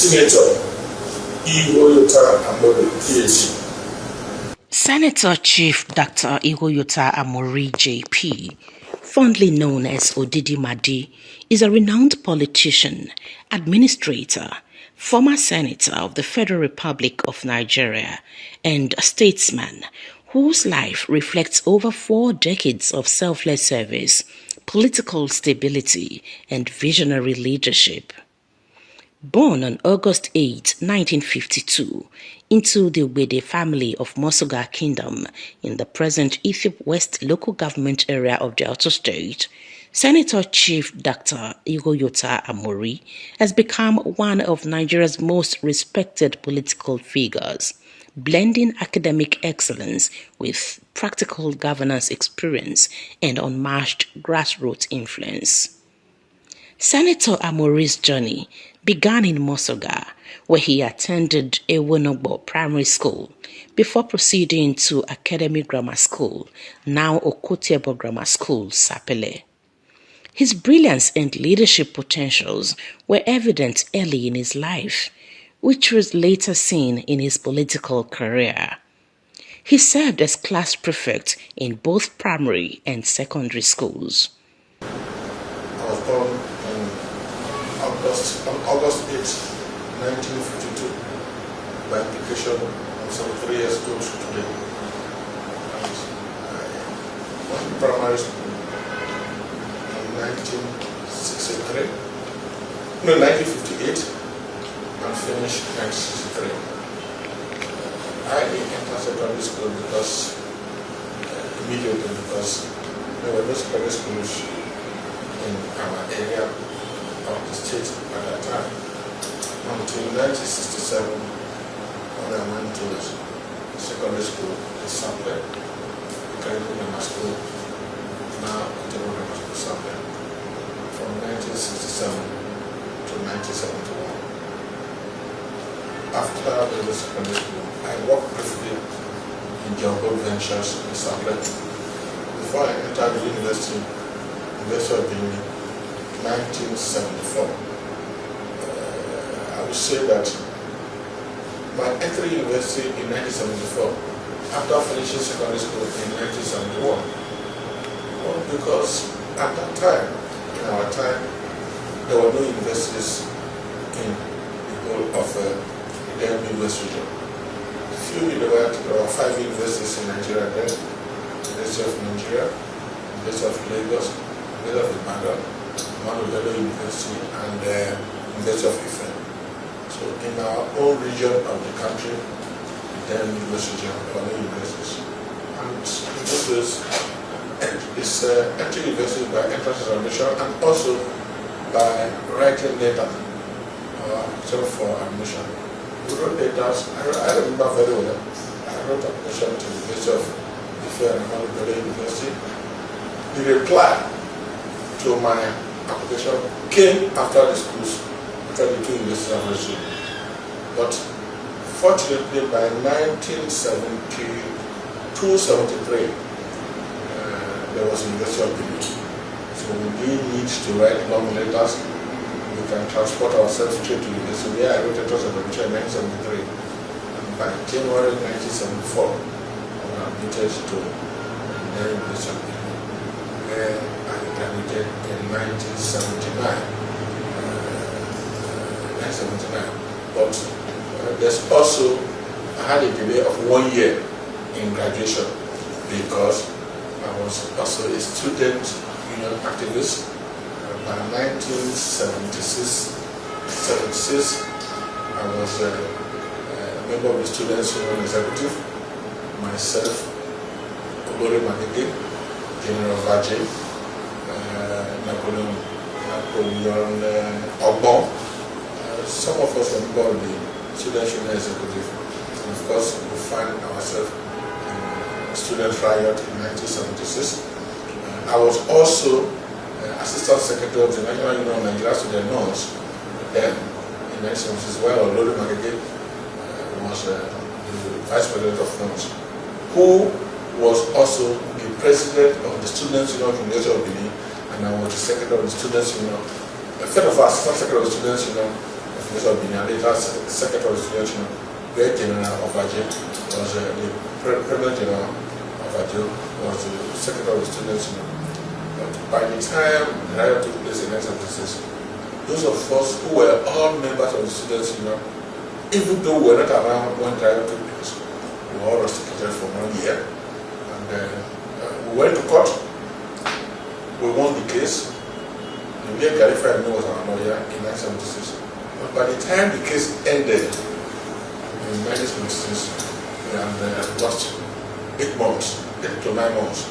Senator Ighoyota Amori JP. Senator Chief Dr. Ighoyota Amori JP, fondly known as Odidimadi, is a renowned politician, administrator, former senator of the Federal Republic of Nigeria, and statesman whose life reflects over 4 decades of selfless service, political stability, and visionary leadership. Born on August 8, 1952, into the Wede family of Mosogar Kingdom in the present Ethiopia West local government area of Delta State, Senator Chief Dr. Ighoyota Amori has become one of Nigeria's most respected political figures, blending academic excellence with practical governance experience and unmatched grassroots influence. Senator Amori's journey began in Mosogar, where he attended Ewonogbo Primary School before proceeding to Academy Grammar School, now Okotiebo Grammar School, Sapele. His brilliance and leadership potentials were evident early in his life, which was later seen in his political career. He served as class prefect in both primary and secondary schools. I was born on August 8, 1952, by application, I'm 73 years old today. And I went to primary school in 1958, and finished 1963. I entered secondary school immediately because there were no secondary schools in our area of the state at that time. Until 1967, when I went to secondary school in Sapele, Academy Grammar School, now Odidimadi Grammar School, Sapele, from 1967 to 1971. After the secondary school, I worked briefly in Job Ventures in Sapele before I entered the University of Benin in 1974. I would say that my entry university in 1974, after finishing secondary school in 1971, was because at that time, in our time, there were no universities in the whole of the West region. There were 5 universities in Nigeria then: University of Nigeria, University of Lagos, University of Ibadan, Mosogar University, and University of Ife. So in our own region of the country, then University of universities. And in those days, it's entry university by entrance examination and also by writing letter for admission. We wrote letters. I remember very well. I wrote application to the University of Ife and Mosogar University. The reply to my application came after the schools, after the 2 universities have resumed. But fortunately, by 1972-73, there was a University of Benin. So we didn't need to write long letters. We can transport ourselves straight to the university. Where I wrote letters of admission in 1973. And by January 1974, I was admitted to the University of Benin, where I graduated in 1979. But there's also, I had a delay of 1 year in graduation because I was also a student union activist. By 1976, I was a member of the Students' Union Executive, myself, Odidimadi, General Vaje, Napoleon Ogbon. Some of us were member of the Students' Union Executive. And of course, we find ourselves in student riot in 1976. I was also Assistant Secretary of the National Union of Nigeria Student Norms then in 1976, while Odidimadi was the Vice President of Norms, who was also the President of the Students' Union of the University of Benin, and I was the Secretary of the Students' Union, Assistant Secretary of the Students' Union of This was being later Secretary of State, Great General of Ajay, was the Premier General of Ajay, was the Secretary of Students. But by the time the riot took place in 1976, those of us who were all members of the Students Union, even though we were not around when the riot took place, we were all rusticated for 1 year. And we went to court. We won the case. The year Khalifa was our lawyer in 1976. But by the time the case ended in 1976, we had lost 8 months, 8 to 9 months.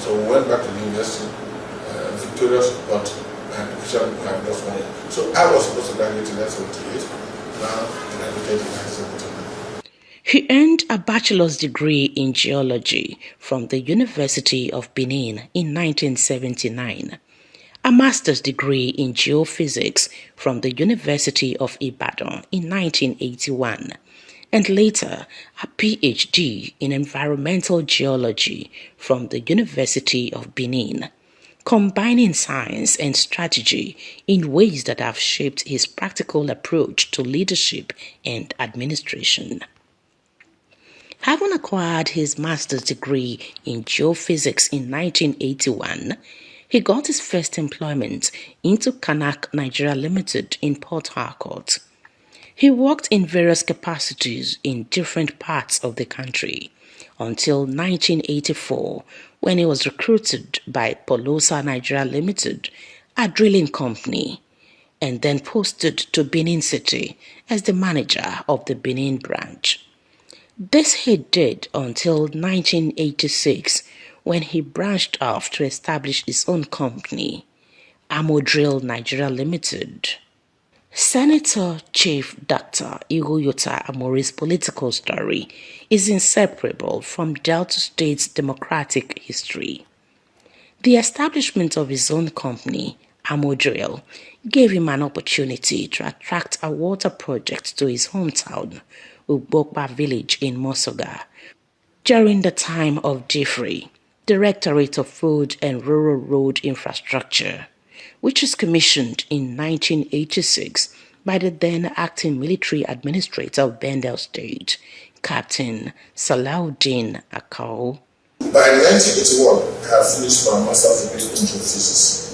So we went back to the university, victorious, but officially we have lost 1 year. So I was supposed to graduate in 1978. Now I graduated in 1979. He earned a bachelor's degree in geology from the University of Benin in 1979, a master's degree in geophysics from the University of Ibadan in 1981, and later a PhD in environmental geology from the University of Benin, combining science and strategy in ways that have shaped his practical approach to leadership and administration. Having acquired his master's degree in geophysics in 1981, he got his first employment into Kanak Nigeria Limited in Port Harcourt. He worked in various capacities in different parts of the country until 1984, when he was recruited by Polosa Nigeria Limited, a drilling company, and then posted to Benin City as the manager of the Benin branch. This he did until 1986, when he branched off to establish his own company, Amori Nigeria Limited. Senator Chief Dr. Ighoyota Amori's political story is inseparable from Delta State's democratic history. The establishment of his own company, Amori, gave him an opportunity to attract a water project to his hometown, Ugbokpa village in Mosogar. During the time of DFRI, Directorate of Food and Rural Road Infrastructure, which was commissioned in 1986 by the then acting military administrator of Bendel State, Captain Salahuddin Akau. By 1981, I had finished my master's degree in geophysics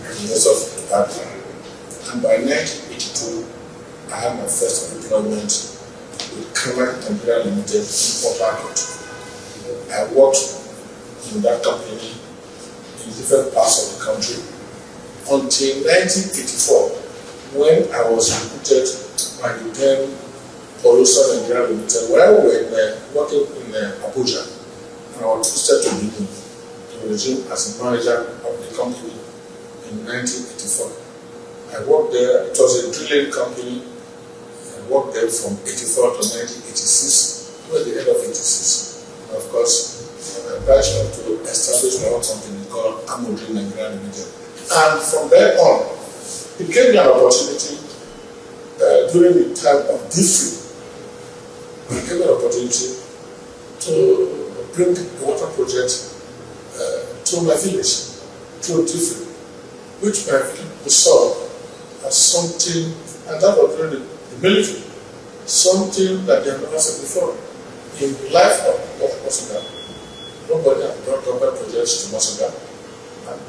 at the University of Ibadan. And by 1982, I had my first employment with Kanak Nigeria Limited in Port Harcourt. I worked in that company in different parts of the country until 1984, when I was recruited by the then Polosa Nigeria Limited, where we were working in Abuja, and I was posted to Benin to resume as a manager of the company in 1984. I worked there. It was a drilling company. I worked there from 84 to 1986, towards the end of 86. And of course, I branched out to establish my own company called Amori Nigeria Limited. And from there on, it gave me an opportunity during the time of DFRI. It gave me an opportunity to bring the water project to my village through DFRI, which my village saw as something, and that was during the military, something that they have never seen before. In the life of Mosogar, nobody had brought government projects to Mosogar. And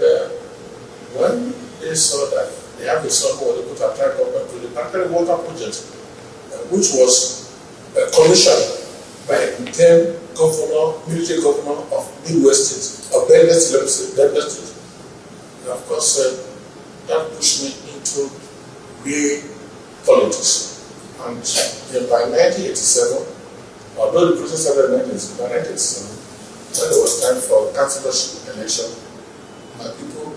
when they saw that they have a son who was able to attract government to the Bakari water project, which was commissioned by the then military governor of Midwest State, of Bendel State. And of course, that pushed me into real politics. And by 1987, although the process started in 1987, when it was time for councillorship election, my people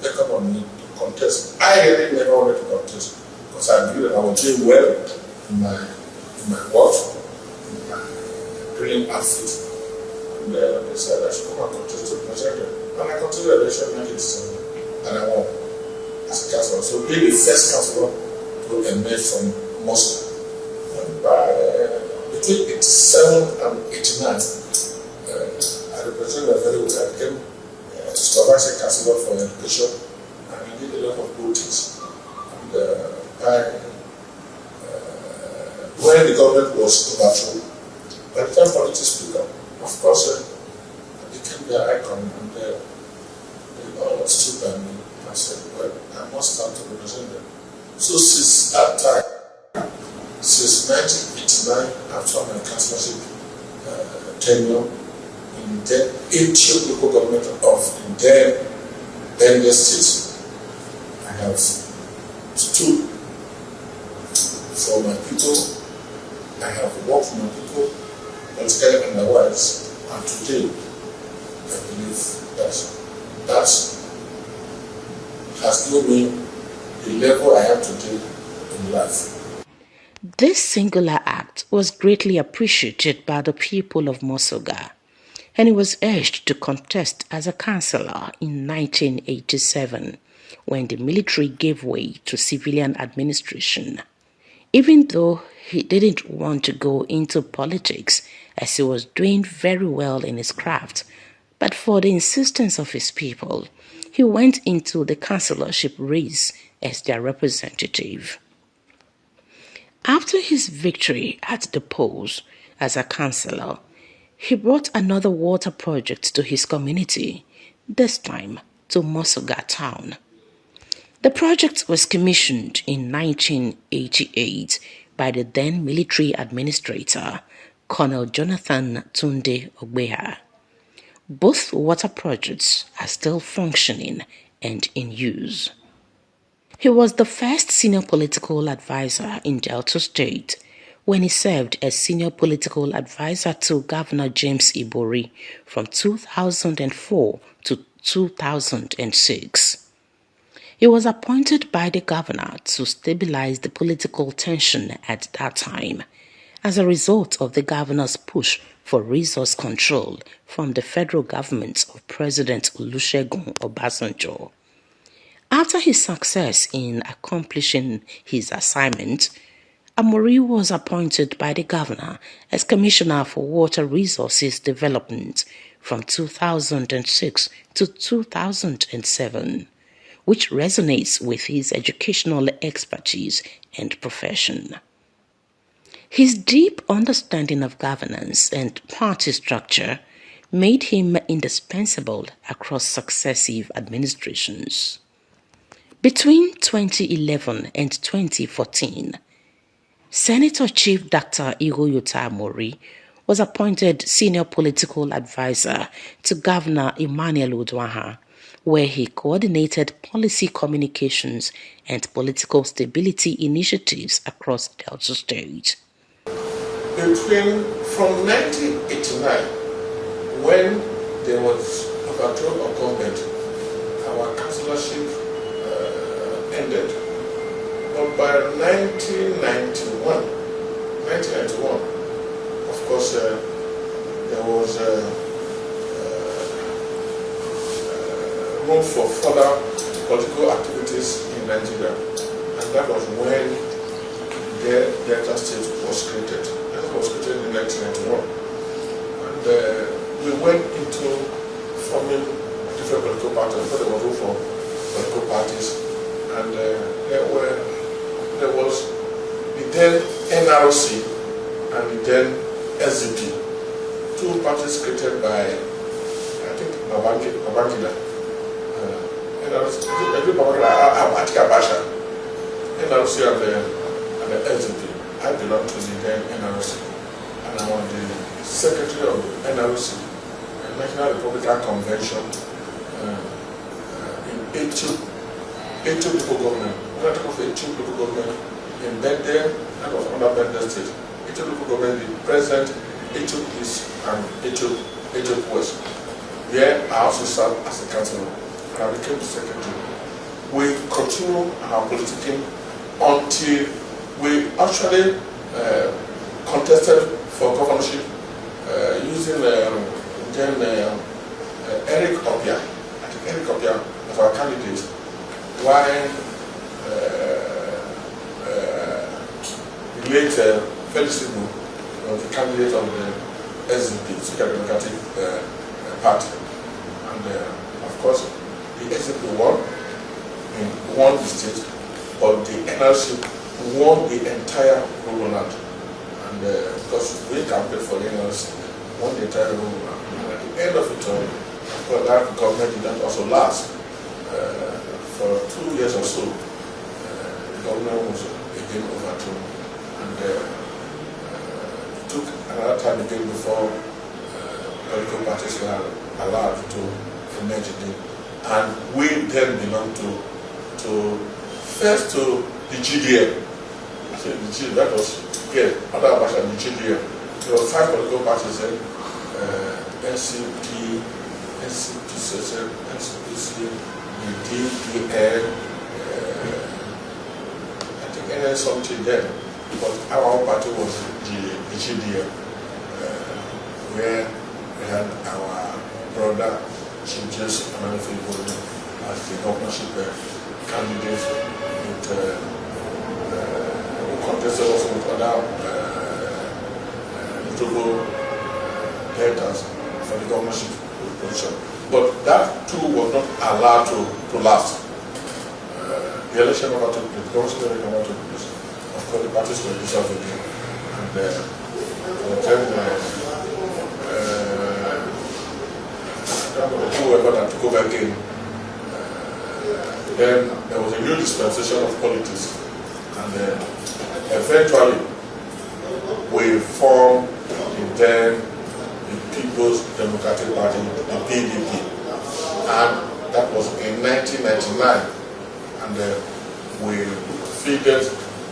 beckoned on me to contest. I really never wanted to contest because I knew that I was doing well in my work, in my drilling outfit. And they said I should come and contest to the president. And I contested the election in 1987, and I won as a councillor. So being the first councillor to emerge from Mosogar. And by between 87 and 89, I represented very well. I became supervisory councillor for education, and I did a lot of good things. And by when the government was overthrown, by the time politics picked up, of course, I became their icon, and they all stood by me and said, well, I must start to represent them. So since that time, since 1989, after my councillorship tenure in the 8 local government of the then state, I have stood for my people, I have worked for my people, politically and otherwise, and today I believe that has given me the level I have today in life. This singular act was greatly appreciated by the people of Mosogar, and he was urged to contest as a councillor in 1987 when the military gave way to civilian administration. Even though he didn't want to go into politics as he was doing very well in his craft, but for the insistence of his people, he went into the councillorship race as their representative. After his victory at the polls as a councillor, he brought another water project to his community, this time to Mosogar town. The project was commissioned in 1988 by the then military administrator, Colonel Jonathan Tunde Ogbeha. Both water projects are still functioning and in use. He was the first senior political advisor in Delta State when he served as senior political advisor to Governor James Ibori from 2004 to 2006. He was appointed by the governor to stabilize the political tension at that time as a result of the governor's push for resource control from the federal government of President Olusegun Obasanjo. After his success in accomplishing his assignment, Amori was appointed by the governor as Commissioner for Water Resources Development from 2006 to 2007, which resonates with his educational expertise and profession. His deep understanding of governance and party structure made him indispensable across successive administrations. Between 2011 and 2014, Senator Chief Dr. Ighoyota Amori was appointed Senior Political Advisor to Governor Emmanuel Uduaghan, where he coordinated policy communications and political stability initiatives across Delta State. From 1989, when there was overthrow of government, our councillorship ended. But by 1991, of course, there was room for further political activities in Nigeria, and that was when the Delta State was created. It was created in 1991, and we went into forming different political parties. There was room for political parties, and there was the then NRC and the then SDP, two parties created by, I think, Babangida. NRC and the SDP. I belong to the then NRC, and I was the secretary of the NRC, National Republican Convention, in Etu local government. When I talk of Etu local government in Bende, that was under Bende State. Etu local government, the present Etu East and Etu West. There I also served as a councillor, and I became the secretary. We continue our politicking until we actually contested for governorship using Eric Opia. I think Eric Opia was our candidate, while the late Felix Ibu was the candidate of the SDP, Social Democratic Party. And of course, the SDP won the state, but the NRC won the entire rural land. because we campaigned for NLC, when they tried to move, at the end of it all, because that government did not also last. For 2 years or so, the government was again overthrown, and it took another time again before political parties were allowed to emerge again. And we then belonged to first to the GDM. So the GDM, that was other version the GDM. There were 5 political parties then, NCP, NCPC, NCPC, the DPN, I think NS something then, but our own party was the GDM, where we had our brother, Chief Justice Amori as the governorship candidate with who contested also with other notable deltas for the governorship position. But that too was not allowed to last. The election never took place, the governorship election never took place. Of course, the parties were dissolved again. And then whoever that took over again, then there was a new dispensation of politics. And then eventually we formed the People's Democratic Party, the PDP, and that was in 1999. And we defeated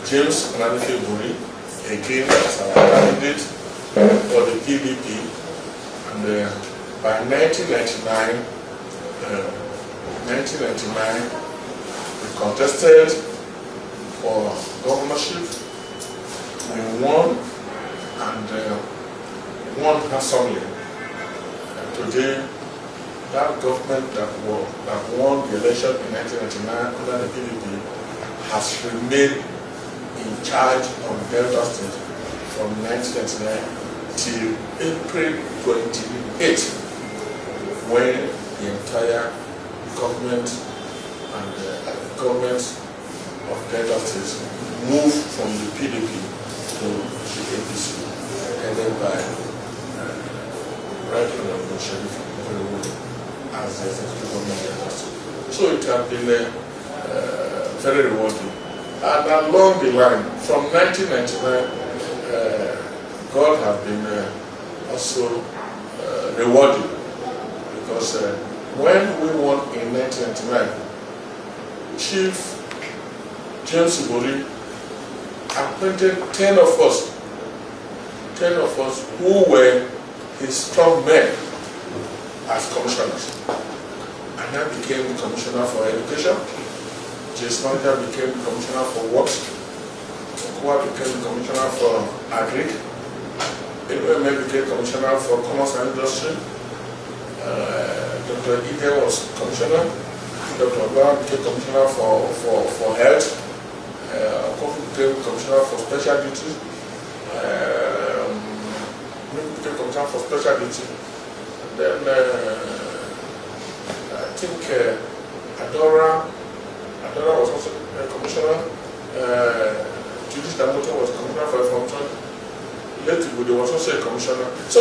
James Buri again as our candidate for the PDP, and by 1999, we contested for governorship. We won, and won handsomely. Today, that government that won the election in 1999 under the PDP has remained in charge of Delta State from 1999 till April 28, when the entire government and government of Delta State moved from the PDP to the APC, headed by Right Honorable Sheriff as the executive government of Delta State. So it has been very rewarding. And along the line, from 1999, God has been also rewarding, because when we won in 1999, Chief James Buri appointed 10 of us who were his strong men as commissioners. And I became the commissioner for education. James Manager became the commissioner for works. Kwa became the commissioner for agric. Edweme became commissioner for commerce and industry. Dr. Ide was commissioner. Dr. Obama became commissioner for health. Kofi became commissioner for special duties. Became commissioner for special duty. And then I think Adora was also a commissioner. Judith Damoto was commissioner for information. Later, there was also a commissioner. So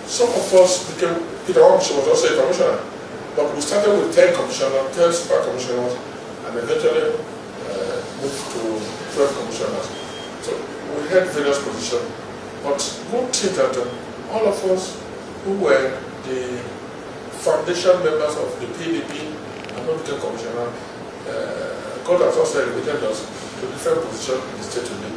some of us became, Peter Wamshi was also a commissioner. But we started with 10 commissioners, 10 super commissioners, and eventually moved to 12 commissioners. So we had various positions. But good thing that all of us who were the foundation members of the PDP and not became commissioner, God has also elevated us to different positions in the state today.